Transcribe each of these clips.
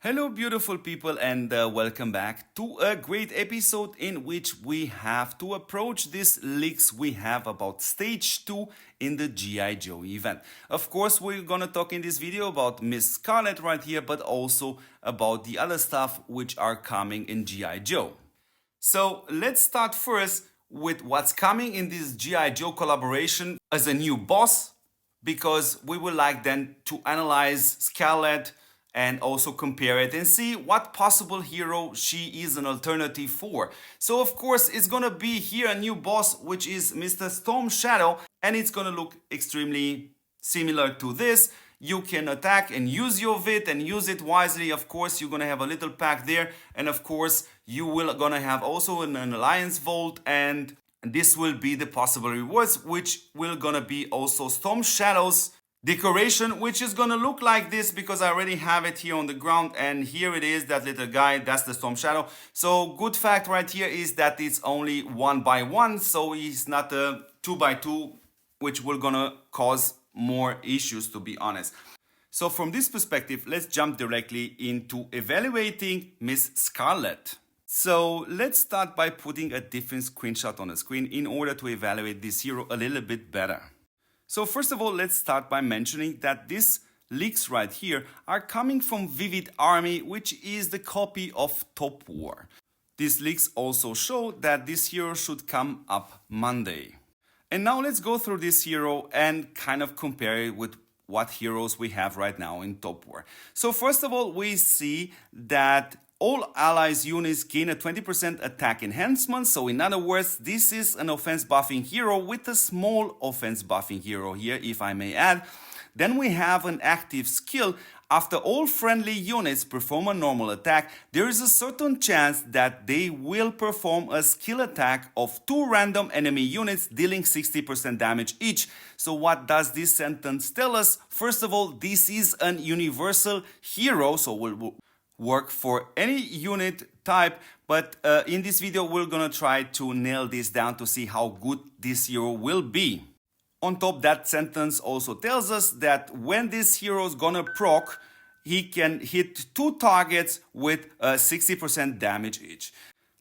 Hello, beautiful people, and welcome back to a great episode in which we have to approach these leaks we have about stage 2 in the G.I. Joe event. Of course, we're gonna talk in this video about Miss Scarlet right here, but also about the other stuff which are coming in G.I. Joe. So let's start first with what's coming in this G.I. Joe collaboration as a new boss, because we would like then to analyze Scarlet and also compare it and see what possible hero she is an alternative for. So of course it's gonna be here a new boss, which is Mr. Storm Shadow, and it's gonna look extremely similar to this. You can attack and use your Vit and use it wisely. Of course, you're gonna have a little pack there, and of course you will gonna have also an Alliance Vault, and this will be the possible rewards, which will gonna be also Storm Shadow's decoration, which is gonna look like this, because I already have it here on the ground, and here it is, that little guy, that's the Storm Shadow. So good fact right here is that it's only 1x1, so it's not a 2x2, which will gonna cause more issues, to be honest. So from this perspective, let's jump directly into evaluating Miss Scarlet. So let's start by putting a different screenshot on the screen in order to evaluate this hero a little bit better. So first of all, let's start by mentioning that these leaks right here are coming from Vivid Army, which is the copy of TOPWAR. These leaks also show that this hero should come up Monday. And now let's go through this hero and kind of compare it with what heroes we have right now in TOPWAR. So first of all, we see that all allies units gain a 20% attack enhancement. So in other words, this is an offense buffing hero with a small offense buffing hero here, if I may add. Then we have an active skill. After all friendly units perform a normal attack, there is a certain chance that they will perform a skill attack of 2 random enemy units, dealing 60% damage each. So what does this sentence tell us? First of all, this is an universal hero, so we'll work for any unit type, but in this video we're gonna try to nail this down to see how good this hero will be. On top, that sentence also tells us that when this hero is gonna proc, he can hit 2 targets with 60% damage each.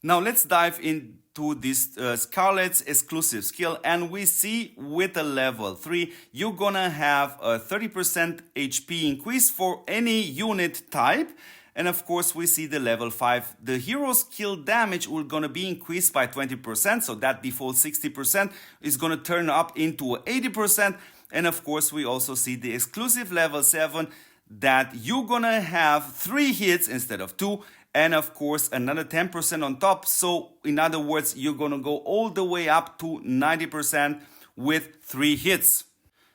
Now let's dive into this Scarlet's exclusive skill, and we see with a level 3 you're gonna have a 30% HP increase for any unit type. And of course, we see the level 5. The hero's skill damage will gonna be increased by 20%, so that default 60% is gonna turn up into 80%. And of course, we also see the exclusive level 7 that you're gonna have 3 hits instead of 2, and of course another 10% on top. So in other words, you're gonna go all the way up to 90% with 3 hits.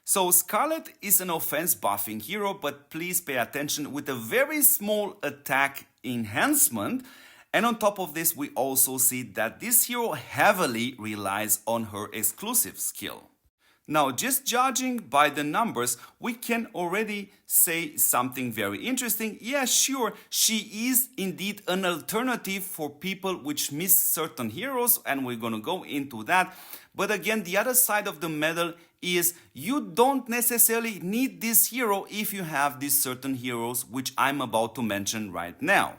So Scarlet is an offense buffing hero, but please pay attention, with a very small attack enhancement. And on top of this, we also see that this hero heavily relies on her exclusive skill. Now, just judging by the numbers, we can already say something very interesting. Yeah, sure, she is indeed an alternative for people which miss certain heroes, and we're gonna go into that. But again, the other side of the medal is you don't necessarily need this hero if you have these certain heroes which I'm about to mention right now.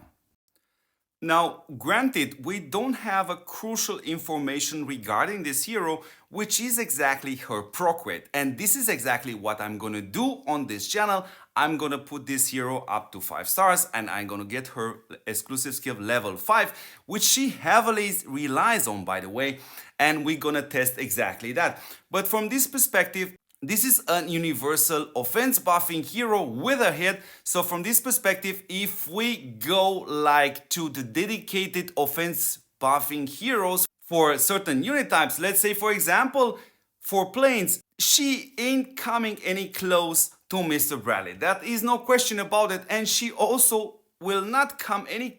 Now, granted, we don't have a crucial information regarding this hero, which is exactly her proc rate. And this is exactly what I'm gonna do on this channel. I'm gonna put this hero up to 5 stars, and I'm gonna get her exclusive skill level 5, which she heavily relies on, by the way, and we're gonna test exactly that. But from this perspective, this is a universal offense buffing hero with a hit. So from this perspective, if we go like to the dedicated offense buffing heroes for certain unit types, let's say for example, for planes, she ain't coming any close to Mr. Bradley. That is no question about it. And she also will not come any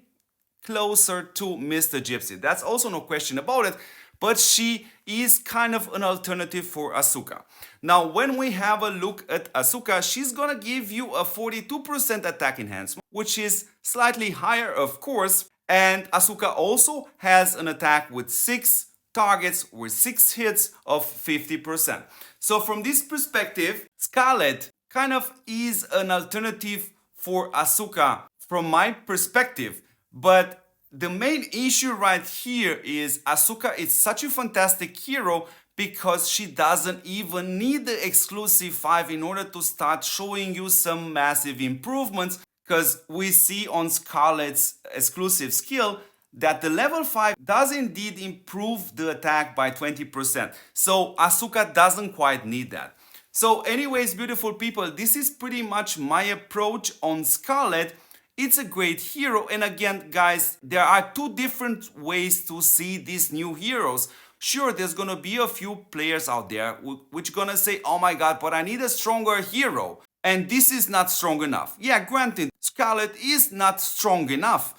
closer to Mr. Gypsy. That's also no question about it. But she is kind of an alternative for Asuka. Now, when we have a look at Asuka, she's gonna give you a 42% attack enhancement, which is slightly higher, of course. And Asuka also has an attack with 6 targets with 6 hits of 50%. So from this perspective, Scarlet kind of is an alternative for Asuka from my perspective. But the main issue right here is Asuka is such a fantastic hero because she doesn't even need the exclusive 5 in order to start showing you some massive improvements, because we see on Scarlet's exclusive skill that the level 5 does indeed improve the attack by 20%. So Asuka doesn't quite need that. So anyways, beautiful people, this is pretty much my approach on Scarlet. It's a great hero, and again guys, there are two different ways to see these new heroes. Sure, there's gonna be a few players out there which gonna say, oh my god, but I need a stronger hero, and this is not strong enough. Yeah, granted, Scarlet is not strong enough,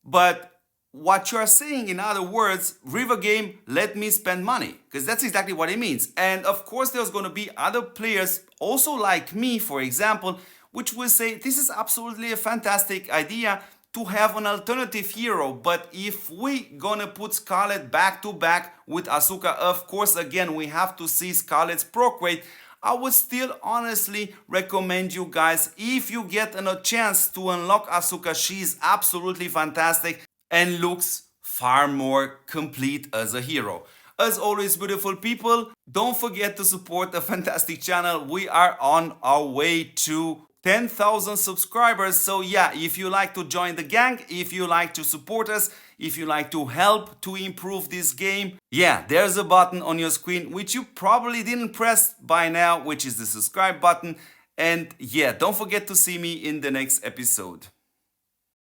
but what you are saying, in other words, River Game, let me spend money, because that's exactly what it means. And of course there's gonna be other players also like me, for example, which will say this is absolutely a fantastic idea to have an alternative hero. But if we gonna put Scarlet back to back with Asuka, of course again we have to see Scarlet's proc rate. I would still honestly recommend you guys, if you get a chance to unlock Asuka, she's absolutely fantastic and looks far more complete as a hero. As always, beautiful people, don't forget to support the fantastic channel. We are on our way to 10,000 subscribers. So yeah, if you like to join the gang, if you like to support us, if you like to help to improve this game, yeah, there's a button on your screen which you probably didn't press by now, which is the subscribe button. And yeah, don't forget to see me in the next episode.